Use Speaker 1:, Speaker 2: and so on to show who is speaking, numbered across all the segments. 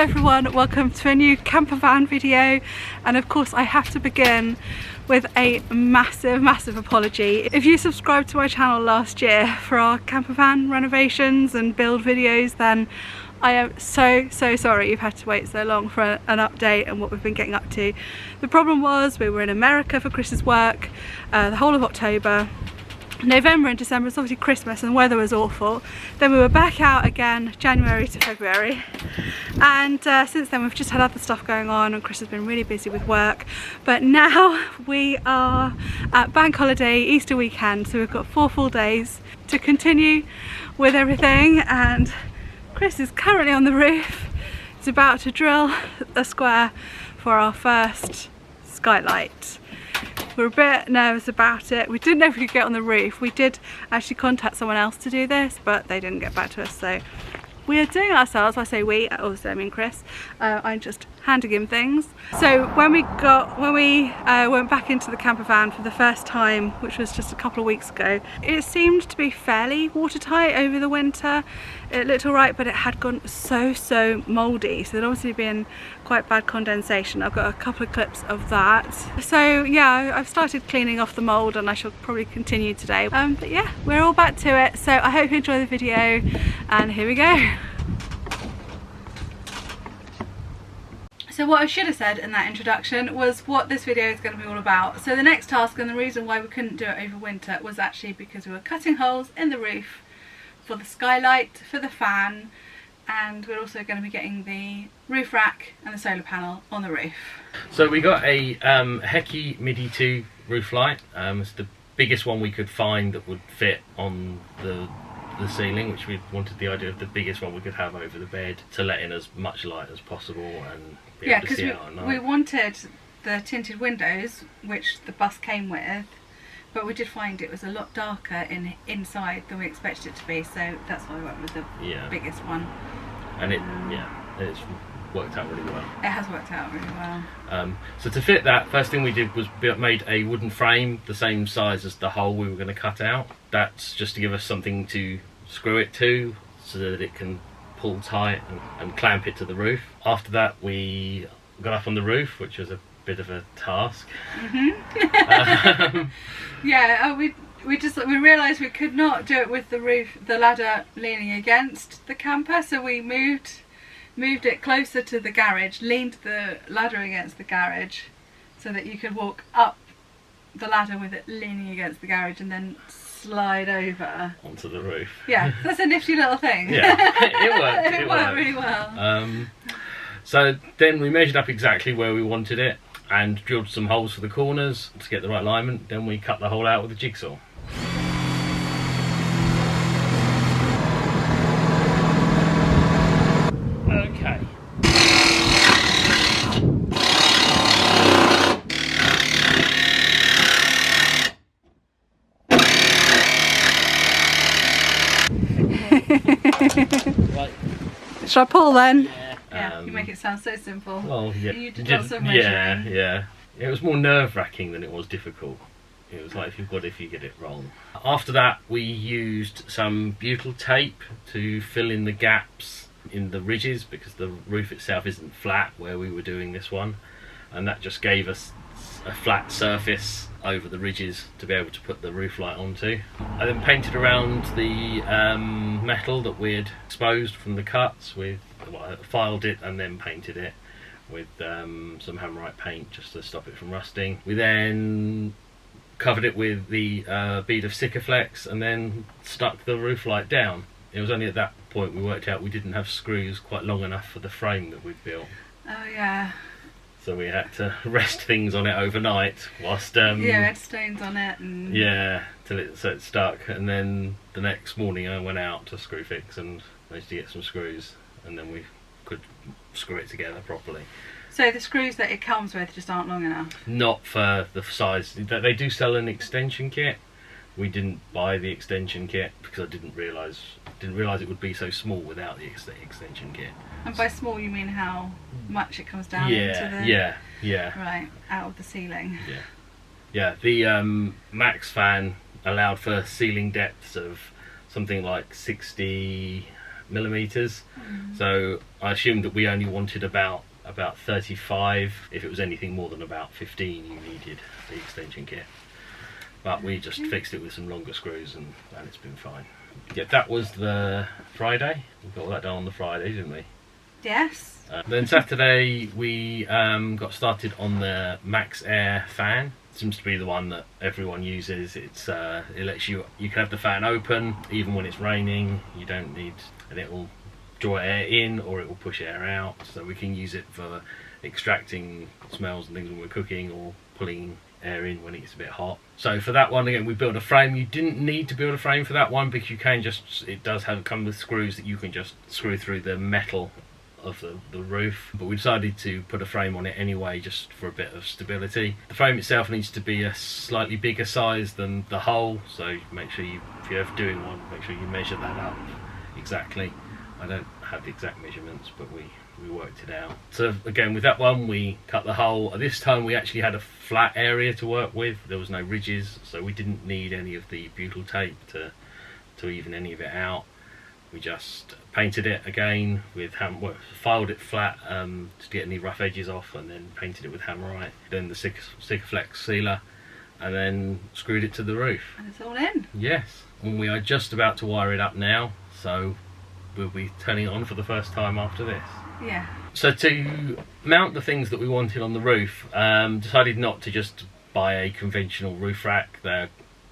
Speaker 1: Hello everyone, welcome to a new camper van video, and of course I have to begin with a massive apology. If you subscribed to my channel last year for our camper van renovations and build videos, then I am so sorry you've had to wait so long for an update and what we've been getting up to. The problem was we were in America for Chris's work the whole of October. November and December was obviously Christmas and the weather was awful. Then we were back out again January to February, and since then we've just had other stuff going on and Chris has been really busy with work. But now we are at bank holiday, Easter weekend, so we've got 4 full days to continue with everything, and Chris is currently on the roof. He's about to drill a square for our first skylight. We're a bit nervous about it. We didn't know if we could get on the roof. We did actually contact someone else to do this, but they didn't get back to us, so we are doing it ourselves. I say we, also I mean Chris. I'm just handing him things. So when we went back into the camper van for the first time, which was just a couple of weeks ago, it seemed to be fairly watertight over the winter. It looked alright, but it had gone so mouldy, so there'd obviously been quite bad condensation. I've got a couple of clips of that. So yeah, I've started cleaning off the mould and I shall probably continue today. But yeah, we're all back to it, so I hope you enjoy the video, and here we go. So what I should have said in that introduction was what this video is going to be all about. So the next task, and the reason why we couldn't do it over winter, was actually because we were cutting holes in the roof for the skylight, for the fan, and we're also going to be getting the roof rack and the solar panel on the roof.
Speaker 2: So we got a Heki MIDI 2 roof light. It's the biggest one we could find that would fit on the ceiling, which we wanted the idea of the biggest one we could have over the bed to let in as much light as possible and be able to see out at night. We wanted
Speaker 1: the tinted windows, which the bus came with, but we did find it was a lot darker inside than we expected it to be, so that's why we went with the biggest one.
Speaker 2: And it's worked out really well.
Speaker 1: It has worked out really well.
Speaker 2: So to fit that, first thing we did was made a wooden frame the same size as the hole we were going to cut out. That's just to give us something to screw it to so that it can pull tight and clamp it to the roof. After that we got up on the roof, which was a bit of a task.
Speaker 1: Yeah, we realised we could not do it with the ladder leaning against the camper, so we moved it closer to the garage, leaned the ladder against the garage so that you could walk up the ladder with it leaning against the garage and then slide over
Speaker 2: onto the roof.
Speaker 1: Yeah, that's a nifty little thing.
Speaker 2: Yeah, it worked.
Speaker 1: It worked really well.
Speaker 2: So then we measured up exactly where we wanted it and drilled some holes for the corners to get the right alignment. Then we cut the hole out with a jigsaw. Okay. Right.
Speaker 1: Should I pull then?
Speaker 2: Yeah.
Speaker 1: You make it sound so simple.
Speaker 2: Well, yeah.
Speaker 1: You did lots of measuring.
Speaker 2: Yeah. It was more nerve-wracking than it was difficult. It was like if you get it wrong. After that, we used some butyl tape to fill in the gaps in the ridges, because the roof itself isn't flat where we were doing this one, and that just gave us a flat surface over the ridges to be able to put the roof light onto. I then painted around the metal that we had exposed from the cuts I filed it and then painted it with some hammerite paint just to stop it from rusting. We then covered it with the bead of Sikaflex and then stuck the roof light down. It was only at that point we worked out we didn't have screws quite long enough for the frame that we'd built.
Speaker 1: Oh yeah.
Speaker 2: So we had to rest things on it overnight whilst
Speaker 1: we had stones on it and
Speaker 2: till it stuck, and then the next morning I went out to screw fix and managed to get some screws, and then we could screw it together properly.
Speaker 1: So the screws that it comes with just aren't long enough?
Speaker 2: Not for the size. They do sell an extension kit. We didn't buy the extension kit because I didn't realise it would be so small without the extension kit.
Speaker 1: And by small you mean how much it comes down into the...
Speaker 2: Yeah.
Speaker 1: Right, out of the ceiling.
Speaker 2: Yeah, the Max fan allowed for ceiling depths of something like 60 millimeters. So I assumed that we only wanted about 35. If it was anything more than about 15, you needed the extension kit. But we just fixed it with some longer screws, and it's been fine. Yeah, that was the Friday. We got all that done on the Friday, didn't we?
Speaker 1: Yes.
Speaker 2: Then Saturday we got started on the Max Air fan. Seems to be the one that everyone uses. It lets you can have the fan open even when it's raining. You don't need, and it will draw air in or it will push air out. So we can use it for extracting smells and things when we're cooking, or pulling air in when it's a bit hot. So for that one, again, we built a frame. You didn't need to build a frame for that one, because you can just, it does come with screws that you can just screw through the metal of the roof, but we decided to put a frame on it anyway, just for a bit of stability. The frame itself needs to be a slightly bigger size than the hull, so make sure you, if you're ever doing one, make sure you measure that up exactly. I don't have the exact measurements, but we worked it out. So again, with that one, we cut the hull. This time we actually had a flat area to work with. There was no ridges, so we didn't need any of the butyl tape to even any of it out. We just painted it again with filed it flat to get any rough edges off, and then painted it with Hammerite, then the Sikaflex sealer, and then screwed it to the roof.
Speaker 1: And it's all in.
Speaker 2: Yes, and we are just about to wire it up now, so we'll be turning it on for the first time after this.
Speaker 1: Yeah.
Speaker 2: So to mount the things that we wanted on the roof, decided not to just buy a conventional roof rack. They're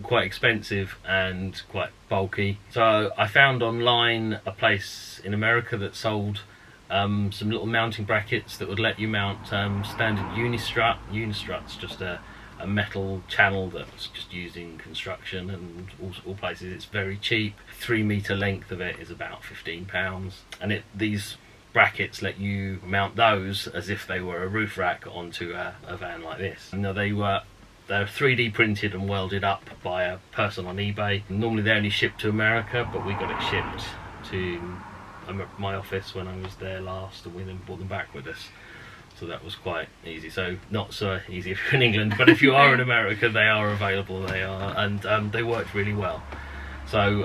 Speaker 2: quite expensive and quite bulky. So I found online a place in America that sold some little mounting brackets that would let you mount standard unistrut. Unistrut's just a metal channel that's just used in construction and all places. It's very cheap. 3 meter length of it is about £15, and these brackets let you mount those as if they were a roof rack onto a van like this. Now they're 3D printed and welded up by a person on eBay. Normally they only ship to America, but we got it shipped to my office when I was there last, and we then brought them back with us. So that was quite easy. So not so easy if you're in England, but if you are in America, they are available. They are, and they worked really well. So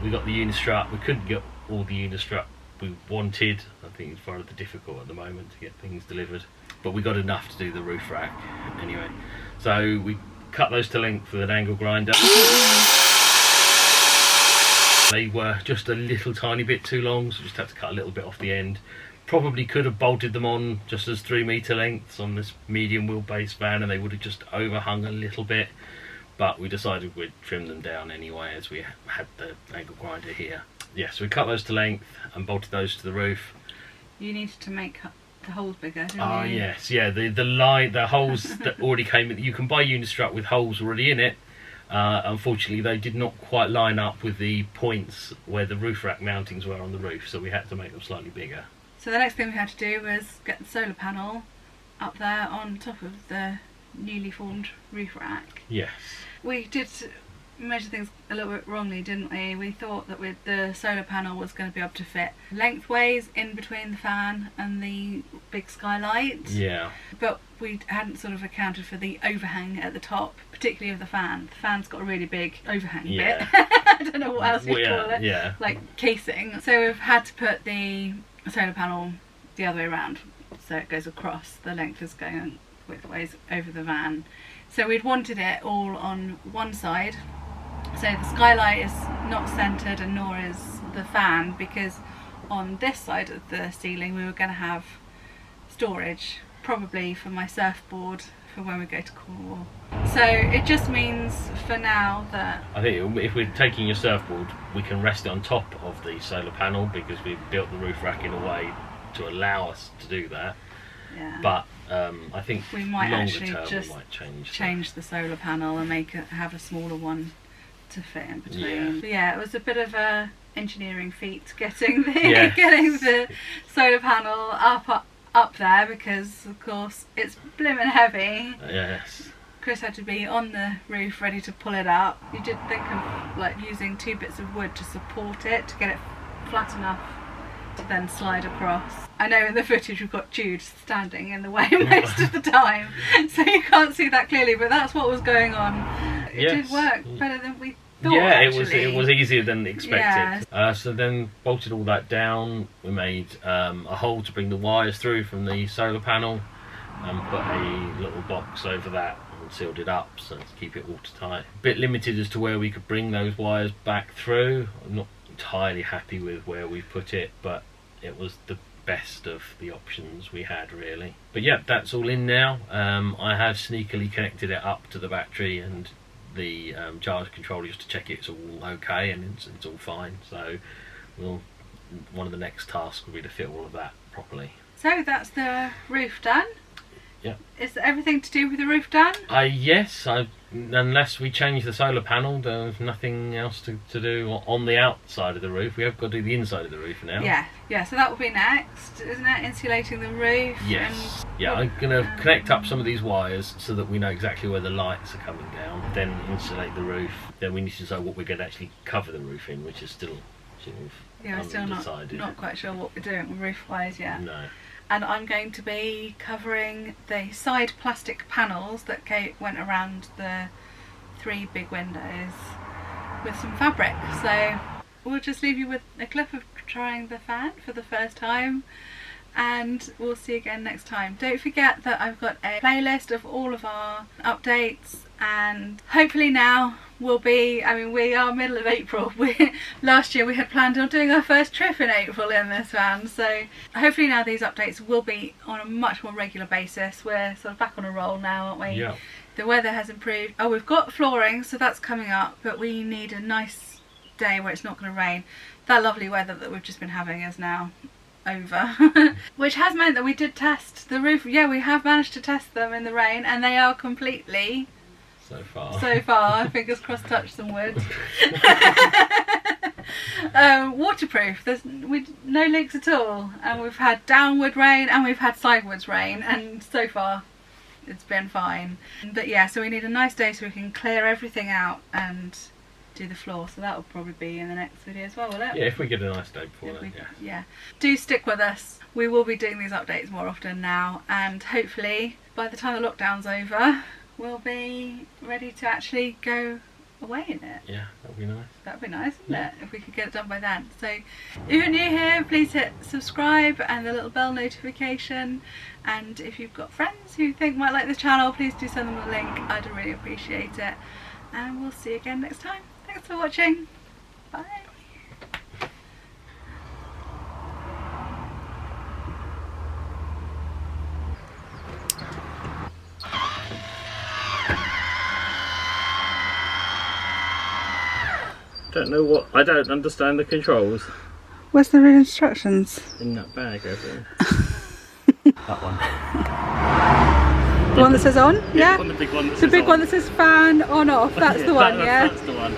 Speaker 2: we got the unistrut. We couldn't get all the unistrut we wanted. I think it's rather difficult at the moment to get things delivered, but we got enough to do the roof rack anyway. So we cut those to length with an angle grinder. They were just a little tiny bit too long, so just had to cut a little bit off the end. Probably could have bolted them on just as 3 meter lengths on this medium wheelbase van, and they would have just overhung a little bit, but we decided we'd trim them down anyway, as we had the angle grinder here. Yeah, so we cut those to length and bolted those to the roof.
Speaker 1: You needed to make the holes bigger, didn't
Speaker 2: Oh
Speaker 1: you?
Speaker 2: yes, yeah. The holes that already came in. You can buy unistrut with holes already in it. Unfortunately, they did not quite line up with the points where the roof rack mountings were on the roof, so we had to make them slightly bigger.
Speaker 1: So the next thing we had to do was get the solar panel up there on top of the newly formed roof rack.
Speaker 2: Yes.
Speaker 1: We did measure things a little bit wrongly, didn't we? We thought that the solar panel was going to be able to fit lengthways in between the fan and the big skylight.
Speaker 2: Yeah.
Speaker 1: But we hadn't sort of accounted for the overhang at the top, particularly of the fan. The fan's got a really big overhang bit. I don't know what else you'd call it.
Speaker 2: Yeah.
Speaker 1: Like casing. So we've had to put the solar panel the other way around, so it goes across. The length is going widthways over the van. So we'd wanted it all on one side. So the skylight is not centred, and nor is the fan, because on this side of the ceiling we were going to have storage, probably for my surfboard for when we go to Cornwall. So it just means for now that
Speaker 2: I think if we're taking your surfboard, we can rest it on top of the solar panel, because we've built the roof rack in a way to allow us to do that.
Speaker 1: Yeah.
Speaker 2: But I think
Speaker 1: we might
Speaker 2: longer
Speaker 1: actually
Speaker 2: term
Speaker 1: just
Speaker 2: we might
Speaker 1: change the solar panel and have a smaller one to fit in between.
Speaker 2: Yeah.
Speaker 1: But yeah, it was a bit of a engineering feat getting the
Speaker 2: Yes.
Speaker 1: getting the solar panel up there, because of course it's blimmin' heavy.
Speaker 2: Yes.
Speaker 1: Chris had to be on the roof ready to pull it up. You did think of like using 2 bits of wood to support it, to get it flat enough to then slide across. I know in the footage we've got Jude standing in the way most of the time, so you can't see that clearly, but that's what was going on. It did work better than we thought.
Speaker 2: Yeah,
Speaker 1: actually.
Speaker 2: it was easier than expected.
Speaker 1: Yeah.
Speaker 2: So then bolted all that down. We made a hole to bring the wires through from the solar panel, and put a little box over that and sealed it up so to keep it watertight. A bit limited as to where we could bring those wires back through. I'm not entirely happy with where we put it, but it was the best of the options we had, really. But yeah, that's all in now. I have sneakily connected it up to the battery and the charge controller just to check it's all okay, and it's all fine. So one of the next tasks will be to fit all of that properly.
Speaker 1: So that's the roof done.
Speaker 2: Yeah.
Speaker 1: Is everything to do with the roof done?
Speaker 2: Yes, unless we change the solar panel, there's nothing else to do on the outside of the roof. We have got to do the inside of the roof now.
Speaker 1: Yeah, so that will be next, isn't it? Insulating the roof.
Speaker 2: Yes. Yeah, I'm going to connect up some of these wires so that we know exactly where the lights are coming down, then insulate the roof. Then we need to decide what we're going to actually cover the roof in, which is still sort of
Speaker 1: we're still
Speaker 2: undecided.
Speaker 1: not quite sure what we're doing roof-wise yet.
Speaker 2: No.
Speaker 1: And I'm going to be covering the side plastic panels that went around the 3 big windows with some fabric. So we'll just leave you with a clip of trying the fan for the first time, and we'll see you again next time. Don't forget that I've got a playlist of all of our updates, and hopefully now will be, I mean, we are middle of April. Last year we had planned on doing our first trip in April in this van, so hopefully now these updates will be on a much more regular basis. We're sort of back on a roll now, aren't we?
Speaker 2: Yeah.
Speaker 1: The weather has improved. Oh, we've got flooring, so that's coming up, but we need a nice day where it's not going to rain. That lovely weather that we've just been having is now over. Which has meant that we did test the roof. Yeah, we have managed to test them in the rain, and they are completely... So far, fingers crossed, touch some wood. Waterproof. There's no leaks at all, and we've had downward rain and we've had sideways rain, and so far it's been fine. But yeah, so we need a nice day so we can clear everything out and do the floor. So that will probably be in the next video as well, will it?
Speaker 2: Yeah, if we get a nice day before that.
Speaker 1: Yeah. Do stick with us. We will be doing these updates more often now, and hopefully by the time the lockdown's over, we'll be ready to actually go away in it.
Speaker 2: Yeah, that'd be nice.
Speaker 1: That'd be nice, wouldn't it? If we could get it done by then. So if you're new here, please hit subscribe and the little bell notification. And if you've got friends who think might like this channel, please do send them a link. I'd really appreciate it. And we'll see you again next time. Thanks for watching. Bye.
Speaker 2: I don't understand the controls.
Speaker 1: Where's the instructions?
Speaker 2: In that bag over there. That one.
Speaker 1: The one that says on? Yeah?
Speaker 2: The big one that
Speaker 1: the
Speaker 2: says
Speaker 1: big
Speaker 2: on.
Speaker 1: one that says fan on off. That's the one, yeah?
Speaker 2: That's the one.